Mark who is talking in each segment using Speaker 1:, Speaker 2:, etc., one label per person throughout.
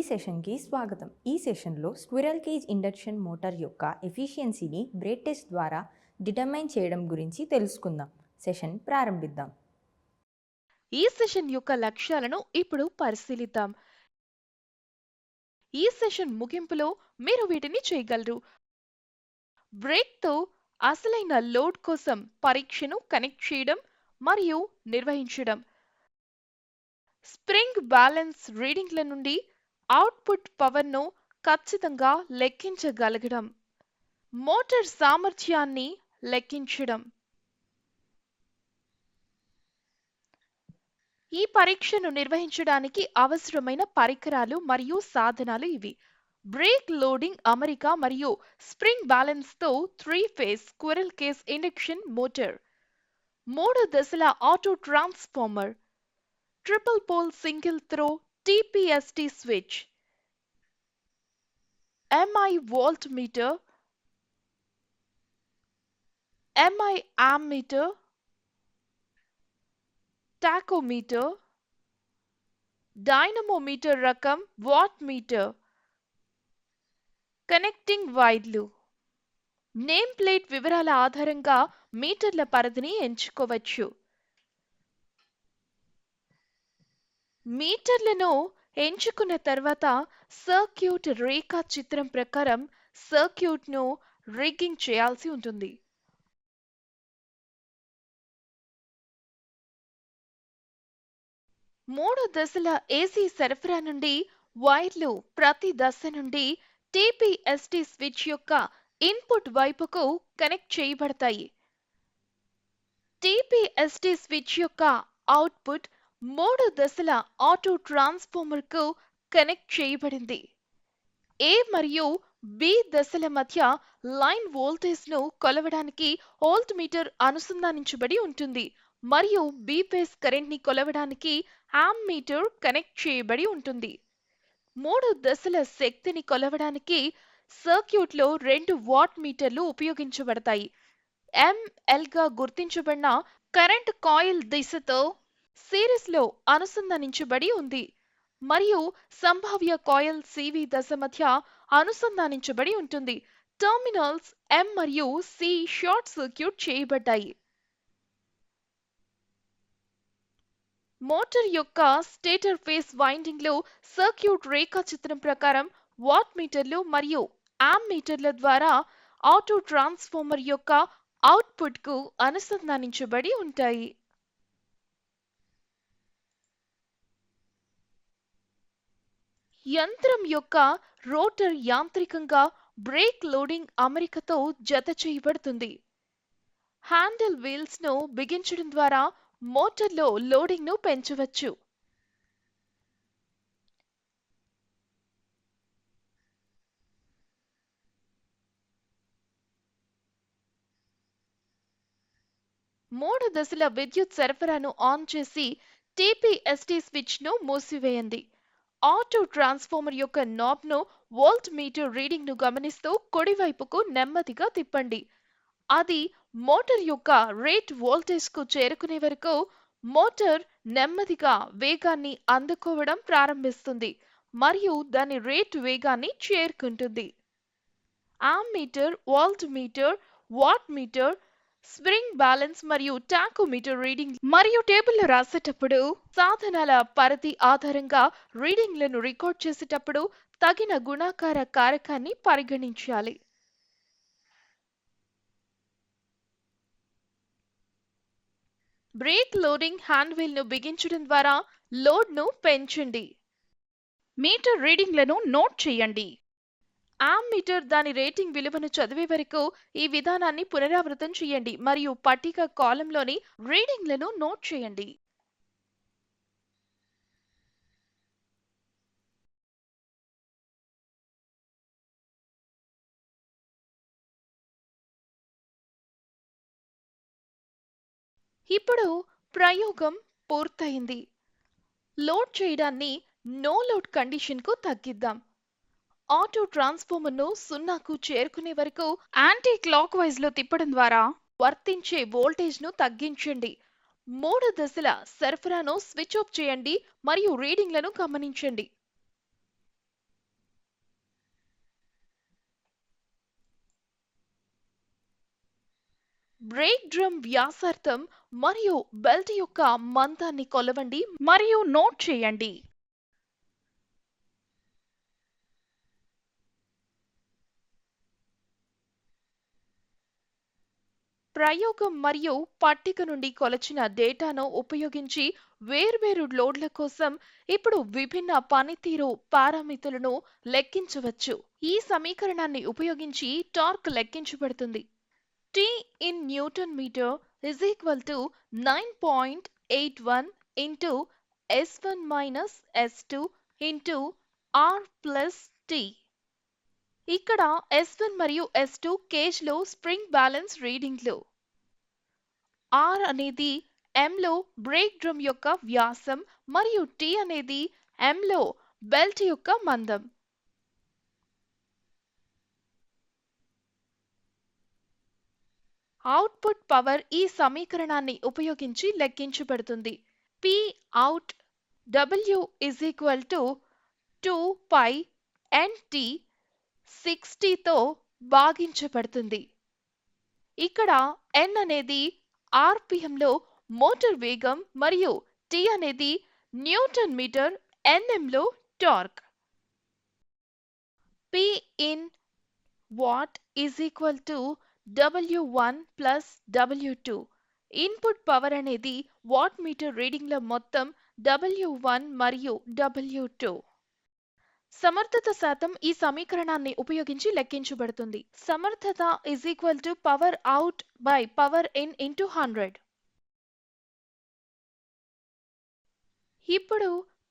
Speaker 1: సెషన్కి స్వాగతం. ఈ సెషన్లో స్క్విరల్ కేజ్ ఇండక్షన్ మోటార్ యొక్క ఎఫిషియన్సీని బ్రేడ్ టెస్ట్ ద్వారా డిటర్మైన్ చేయడం గురించి తెలుసుకుందాం. సెషన్ ప్రారంభిద్దాం.
Speaker 2: ఈ సెషన్ యొక్క లక్ష్యాలను ఇప్పుడు పరిశీలిద్దాం. ఈ సెషన్ ముగింపులో మీరు వీటిని చేయగలరు. బ్రేక్తో అసలైన లోడ్ కోసం పరీక్షను కనెక్ట్ చేయడం మరియు నిర్వహించడం, స్ప్రింగ్ బ్యాలెన్స్ రీడింగ్ల నుండి అవుట్పుట్ పవర్ను ఖచ్చితంగా లెక్కించగలగడం, మోటార్ సామర్థ్యాన్ని లెక్కించడం. ఈ పరీక్షను నిర్వహించడానికి అవసరమైన పరికరాలు మరియు సాధనాలు ఇవి: బ్రేక్ లోడింగ్ అమరిక మరియు స్ప్రింగ్ బ్యాలెన్స్ తో 3-ఫేజ్ స్క్విరల్ కేజ్ ఇండక్షన్ మోటార్, 3 దశల auto transformer, triple pole single throw TPST switch, MI volt meter, MI ammeter, tachometer, dynamometer రకం వాట్ మీటర్, కనెక్టింగ్ వైర్లు. నేమ్ ప్లేట్ వివరాల ఆధారంగా మీటర్ల పరిధిని ఎంచుకోవచ్చు. మీటర్లను ఎంచుకున్న తర్వాత సర్క్యూట్ రేఖా చిత్రం ప్రకారం సర్క్యూట్ను రిగ్గింగ్ చేయాల్సి ఉంటుంది. మూడు దశల ఏసీ సరఫరా నుండి వైర్లు ప్రతి దశ నుండి TPST స్విచ్ యొక్క ఇన్పుట్ వైపుకు కనెక్ట్ చేయబడతాయి. TPST స్విచ్ యొక్క అవుట్పుట్ 3 దశల ఆటో ట్రాన్స్ఫార్మర్ కు కనెక్ట్ చేయబడింది. A మరియు B దశల మధ్య లైన్ వోల్టేజ్ ను కొలవడానికి వోల్ట్ మీటర్ అనుసంధానించబడి ఉంటుంది మరియు B ఫేజ్ కరెంట్ ని కొలవడానికి అమ్మీటర్ కనెక్ట్ చేయబడి ఉంటుంది. 3 దశల శక్తిని కొలవడానికి సర్క్యూట్లో 2 వాట్ మీటర్లు ఉపయోగించబడతాయి. ML గా గుర్తించబడిన కరెంట్ కాయిల్ దిశతో సిరీస్లో అనుసంధానించబడి ఉంది మరియు సంభావ్య కాయిల్ CV దశ మధ్య అనుసంధానించబడి ఉంటుంది. టెర్మినల్స్ M మరియు C షార్ట్ సర్క్యూట్ చేయబడ్డాయి. మోటార్ యొక్క స్టేటర్ ఫేస్ వైండింగ్లు సర్క్యూట్ రేఖాచిత్రం ప్రకారం వాట్ మీటర్లు మరియు అమ్మీటర్ల ద్వారా ఆటో ట్రాన్స్ఫార్మర్ యొక్క అవుట్పుట్ కు అనుసంధానించబడి ఉంటాయి. యంత్రం యొక్క రోటర్ యాంత్రికంగా బ్రేక్ లోడింగ్ అమరికతో జత చేయబడుతుంది. హ్యాండిల్ వీల్స్ ను బిగించడం ద్వారా మోటార్లో లోడింగ్ ను పెంచవచ్చు. మూడు దశల విద్యుత్ సరఫరాను ఆన్ చేసి TPST స్విచ్ ను మూసివేయండి. ఆటో ట్రాన్స్ఫార్మర్ యొక్క నాబ్ ను వోల్ట్ మీటర్ రీడింగ్ ను గమనిస్తూ కుడివైపుకు నెమ్మదిగా తిప్పండి. అది మోటార్ యొక్క రేట్ వోల్టేజ్ కు చేరుకునే వరకు మోటార్ నెమ్మదిగా వేగాన్ని అందుకోవడం ప్రారంభిస్తుంది మరియు దాని రేట్ వేగాన్ని చేరుకుంటుంది. Ammeter, volt meter, watt meter, spring balance మరియు టాకోమీటర్ రీడింగ్ మరియు టేబుల్లో రాసేటప్పుడు సాధనాల పరిధి ఆధారంగా రీడింగ్లను రికార్డ్ చేసేటప్పుడు తగిన గుణాకార కారకాన్ని పరిగణించాలి. బ్రేక్ లోడింగ్ హ్యాండ్ వీల్ ను బిగించడం ద్వారా లోడ్ ను పెంచండి. మీటర్ రీడింగ్లను నోట్ చేయండి. అమ్మీటర్ దాని రేటింగ్ విలువను చదివే వరకు ఈ విధానాన్ని పునరావృతం చేయండి మరియు పట్టిక కాలంలోని రీడింగ్లను నోట్ చేయండి. ఇప్పుడు ప్రయోగం పూర్తయింది. లోడ్ చేయడాన్ని నో లోడ్ కండిషన్ కు తగ్గిద్దాం. ఆటో ట్రాన్స్ఫార్మర్ ను 0కు చేరుకునే వరకు యాంటీ క్లాక్ వైజ్ లో తిప్పడం ద్వారా వర్తించే వోల్టేజ్ ను తగ్గించండి. 3 దశల సరఫరాను స్విచ్ ఆఫ్ చేయండి మరియు రీడింగ్లను గమనించండి. బ్రేక్ డ్రమ్ వ్యాసార్థం మరియు బెల్ట్ యొక్క మందాన్ని కొలవండి మరియు నోట్ చేయండి. ప్రయోగం మరియు పట్టిక నుండి కొలచిన డేటాను ఉపయోగించి వేర్వేరు లోడ్ల కోసం ఇప్పుడు విభిన్న పనితీరు పారామితులను లెక్కించవచ్చు. ఈ సమీకరణాన్ని ఉపయోగించి టార్క్ లెక్కించబడుతుంది. T in Newton meter is equal to 9.81 into S1 minus S2 into R plus T. ఇక్కడ S1 మరియు S2 కేజ్లో స్ప్రింగ్ బ్యాలెన్స్ రీడింగ్లు. R అనేది Mలో బ్రేక్ డ్రమ్ యొక్క వ్యాసం మరియు T అనేది Mలో బెల్ట్ యొక్క మందం. అవుట్పుట్ పవర్ ఈ సమీకరణాన్ని ఉపయోగించి లెక్కించబడుతుంది. P out W is equal to 2 pi NT 60తో భాగించబడుతుంది. ఇక్కడ N అనేది RPMలో మోటార్ వేగం మరియు T అనేది న్యూటన్ మీటర్ NMలో torque. P in watt is equal to W1 plus W2. Input power అనేది వాట్ మీటర్ రీడింగ్ల మొత్తం W1 మరియు W2. సమర్థత శాతం ఈ సమీకరణాన్ని ఉపయోగించి లెక్కించబడుతుంది. సమర్థత is equal to power out by power in into 100. ఇప్పుడు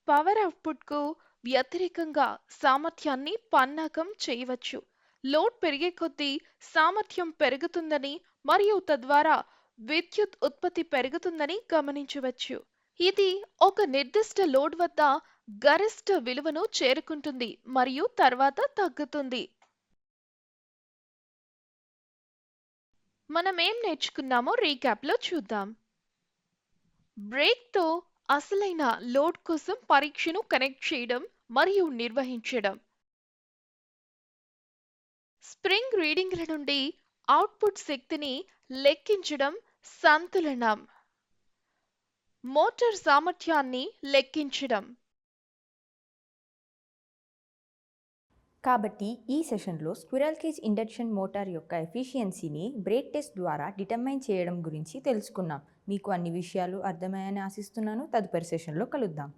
Speaker 2: పవర్ అవుట్పుట్కు వ్యతిరేకంగా సామర్థ్యాన్ని పన్నాగం చేయవచ్చు. లోడ్ పెరిగే కొద్దీ సామర్థ్యం పెరుగుతుందని మరియు తద్వారా విద్యుత్ ఉత్పత్తి పెరుగుతుందని గమనించవచ్చు. ఇది ఒక నిర్దిష్ట లోడ్ వద్ద గరిష్ట విలువను చేరుకుంటుంది మరియు తర్వాత తగ్గుతుంది. మనం ఏం నేర్చుకున్నామో రీక్యాప్లో చూద్దాం. బ్రేక్తో అసలైన లోడ్ కోసం పరీక్షను కనెక్ట్ చేయడం మరియు నిర్వహించడం. స్ప్రింగ్ రీడింగ్ల నుండి అవుట్పుట్ శక్తిని లెక్కించడం సంతులనం. మోటార్ సామర్థ్యాన్ని లెక్కించడం.
Speaker 1: కాబట్టి ఈ సెషన్లో స్క్విరల్ కేజ్ ఇండక్షన్ మోటార్ యొక్క ఎఫిషియన్సీని బ్రేక్ టెస్ట్ ద్వారా డిటర్మైన్ చేయడం గురించి తెలుసుకున్నాం. మీకు అన్ని విషయాలు అర్థమయ్యాయని ఆశిస్తున్నాను. తదుపరి సెషన్లో కలుద్దాం.